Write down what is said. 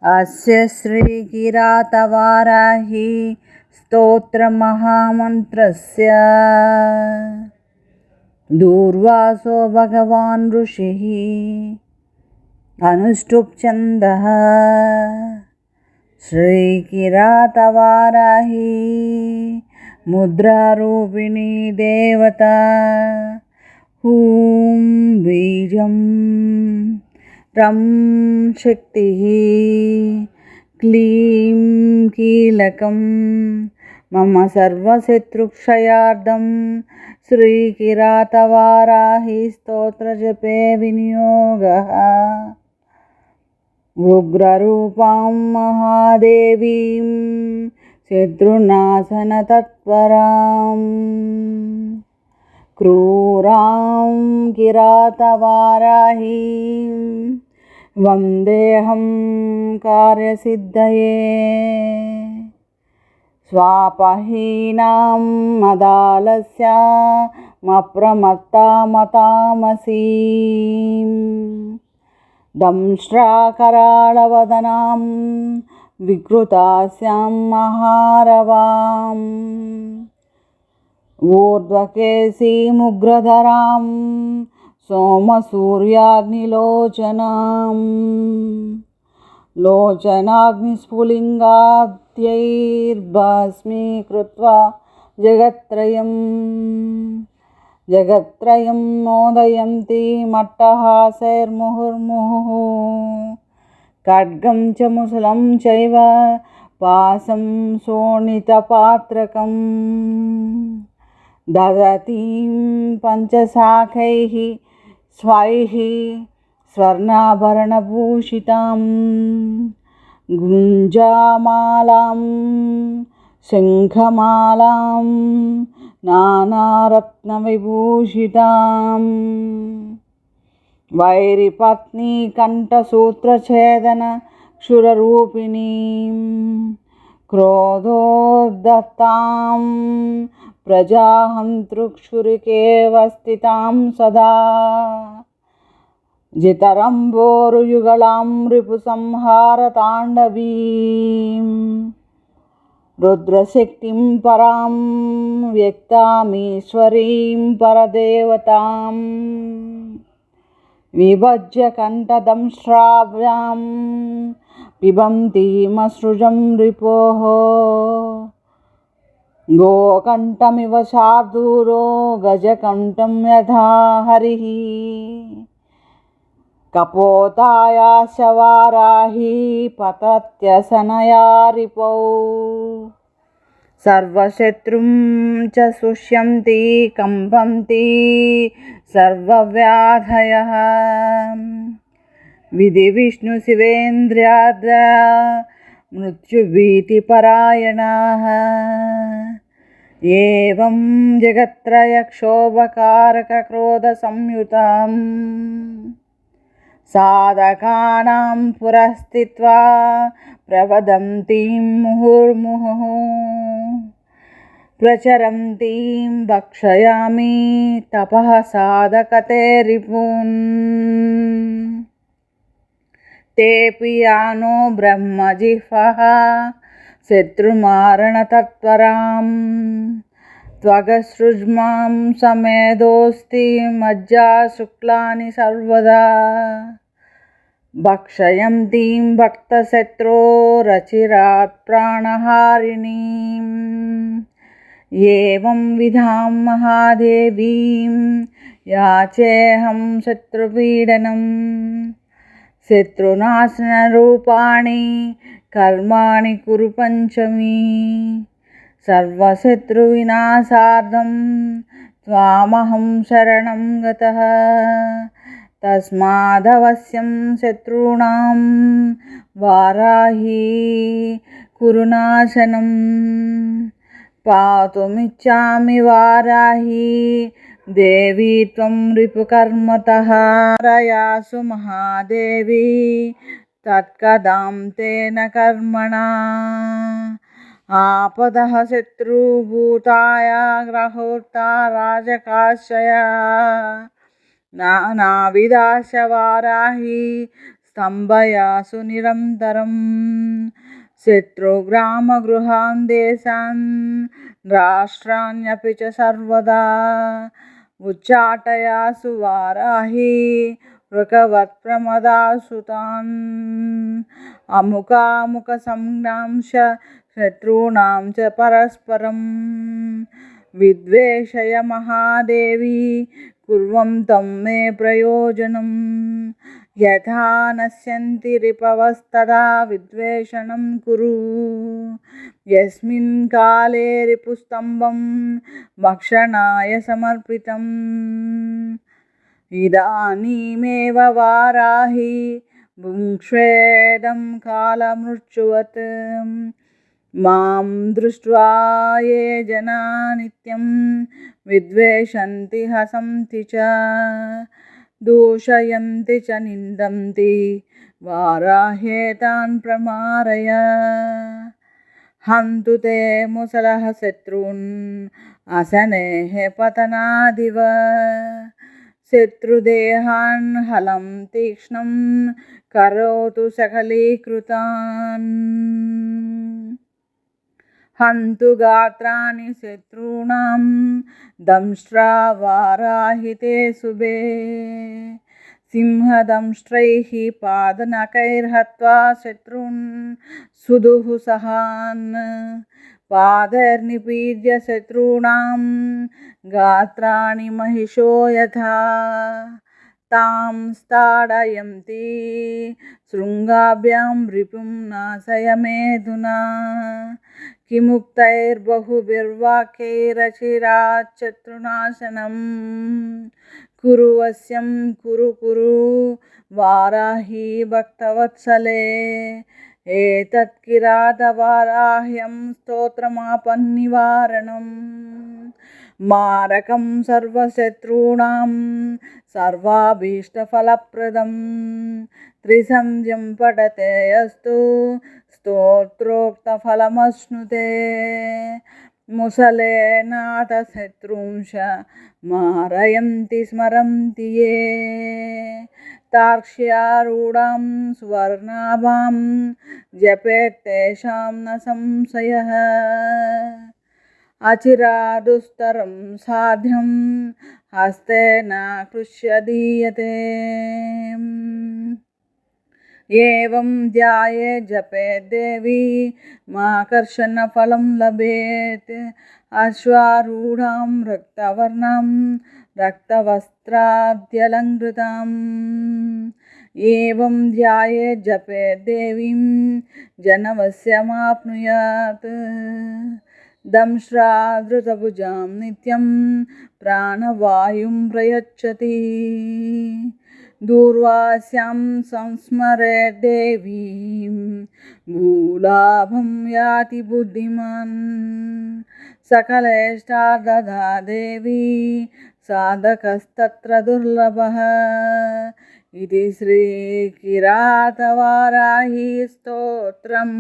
అస్య శ్రీకిరాతవారాహి స్తోత్రమహామంత్రస్య దూర్వాసో భగవాన్ ఋషిః అనుష్టుప్ ఛందః శ్రీకిరాతవారాహి ముద్రారూపిణీ దేవత. హూం బీజం రం శక్తి క్లీం కీలకం మమ సర్వశత్రుక్షయార్థం శ్రీకిరాతవారాహి స్తోత్రజపే వినియోగః. ఉగ్రరూపాం మహాదేవీం శత్రునాశనతత్పరాం క్రూరాం కిరాతవారాహీం వందేహం కార్యసిద్ధయే. స్వాపహీనాం మదాలస్యామప్రమత్తామతామసీం దంష్ట్రాకరాళవదనాం వికృతాస్యాం మహారవాం ఊర్ధ్వకేశీముగ్రధరాం సోమసూర్యాగ్నిలోచనాం లోచనాగ్నిస్ఫులింగాద్యైర్భస్మీకృత్వా జగత్రయం మోదయంతి మట్టహాసైర్ముహుర్ముహుః. ఖడ్గం చ ముసలం చైవ పాశం శోణితపాత్రకం దదతీం పంచశాఖైః స్వైః స్వర్ణాభరణభూషితాం గుంజామాలాం శంఖమాలాం నానారత్నవిభూషితాం వైరిపత్నీ కంఠసూత్రఛేదన క్షురరూపిణీం క్రోధోద్ధతాం ప్రజాహంతృక్షురికేవ స్థితాం సదా జితరంబోరుయుగళాం రిపుసంహారతాండవీం రుద్రశక్తిం పరాం వ్యక్తామీశ్వరీం పరదేవతాం విభజ్య కంఠదంశ్రావ్యాం పిబంతీమసృజం రిపోః గోకంఠమివ శార్దూలో గజకంఠం యథా హరిః కపోతాయాశ వారాహి పతత్యసనయా రిపౌ సర్వశత్రుం చ శుష్యంతి కంపంతి సర్వవ్యాధయః విధి విష్ణు శివేంద్రియాద్య మృత్యుభీతిపరాయణాః ఏవం జగత్రయక్షోభకారక క్రోధ సంయుతాం సాధకానాం పురస్థిత్వా ప్రవదంతీం ముహుర్ముహుః ప్రచరంతీం భక్షయామి తపః సాధకతే రిపూన్ తేపి యానో బ్రహ్మజిహ్వః శత్రుమారణతత్పరాం త్వగసృజ్మాం సమేదోస్తి మజ్జా శుక్లాని సర్వదా భక్షయంతీం భక్తశత్రోరచిరాత్ ప్రాణహారిణీం ఏవం విధాం మహాదేవీం యాచేహం శత్రుపీడనం శత్రునాశనరూపాణి కర్మాణి కురు పంచమీ సర్వశత్రువినాశార్థం త్వామహం శరణం గతః తస్మాదవశ్యం శత్రూణాం వారాహి కురు నాశనం. పాతుమిచ్చామి వారాహి దేవీ త్వం రిపుకర్మతః రయాసు మహాదేవి తత్కదాం తేన కర్మణా ఆపదః శత్రుభూతాయ గ్రహోత్తా రాజకాశయ నానావిధాశ వారాహి स्तम्भयासु निरन्तरं शत्रुग्रामगृहान् देशान् राष्ट्राण्यपि च सर्वदा उच्चाटयासु वाराहि वृकवत्प्रमदासु तान् अमुकामुकसंज्ञांश शत्रूणां च परस्परं विद्वेषय महादेवी कुर्वन्तं मे प्रयोजनं यथा नश्यन्ति रिपवस्तदा विद्वेषणं कुरु यस्मिन् काले रिपुस्तम्भं भक्षणाय समर्पितम् इदानीमेव वाराहि भुङ्क्ष्वेदं कालमृत्युवत् मां दृष्ट्वा ये जना नित्यं विद्वेषन्ति हसन्ति च दूषयन्ति च निन्दन्ति वाराह्येतान् प्रमारय हन्तु ते मुसलः शत्रून् असनेः पतनादिव शत्रुदेहान् हलं तीक्ष्णं करोतु सकलीकृतान् हन्तु गात्राणि शत्रूणां दंष्ट्रा वाराहि ते शुभे सिंहदंष्ट्रैः पादनखैर्हत्वा शत्रून् सुदुः सहान् पादैर्निपीड्य शत्रूणां गात्राणि महिषो यथा तां स्थाडयन्ति शृङ्गाभ्यां रिपुं नाशय मेधुना किमुक्तैर्बहुभिर्वाक्यैरचिराच्छत्रुनाशनं कुरु वश्यं कुरु वाराहि भक्तवत्सले एतत् किरातवाराह्यं स्तोत्रमापन्निवारणं मारकं सर्वशत्रूणां सर्वाभीष्टफलप्रदं त्रिसन्ध्यं पठते अस्तु स्तोत्रोक्तफलमश्नुते मुसलेनाथ शत्रूंश मारयन्ति स्मरन्ति ये तार्क्ष्यारूढां सुवर्णाभां जपेत्तेषां न संशयः अचिरादुस्तरं साध्यं हस्तेन कृष्य दीयते एवं ध्याये जपे देवी माकर्षणफलं लभेत् अश्वारूढां रक्तवर्णां रक्तवस्त्राद्यलङ्कृताम् एवं ध्याये जपे देवीं जनवश्यमाप्नुयात् दंष्ट्राधृतभुजां नित्यं प्राणवायुं प्रयच्छति दूर्वास्यां संस्मरेत् देवीं भूलाभं याति बुद्धिमान् सकलेष्टार्दधा देवी साधकस्तत्र दुर्लभः इति श्रीकिरातवाराही स्तोत्रम्।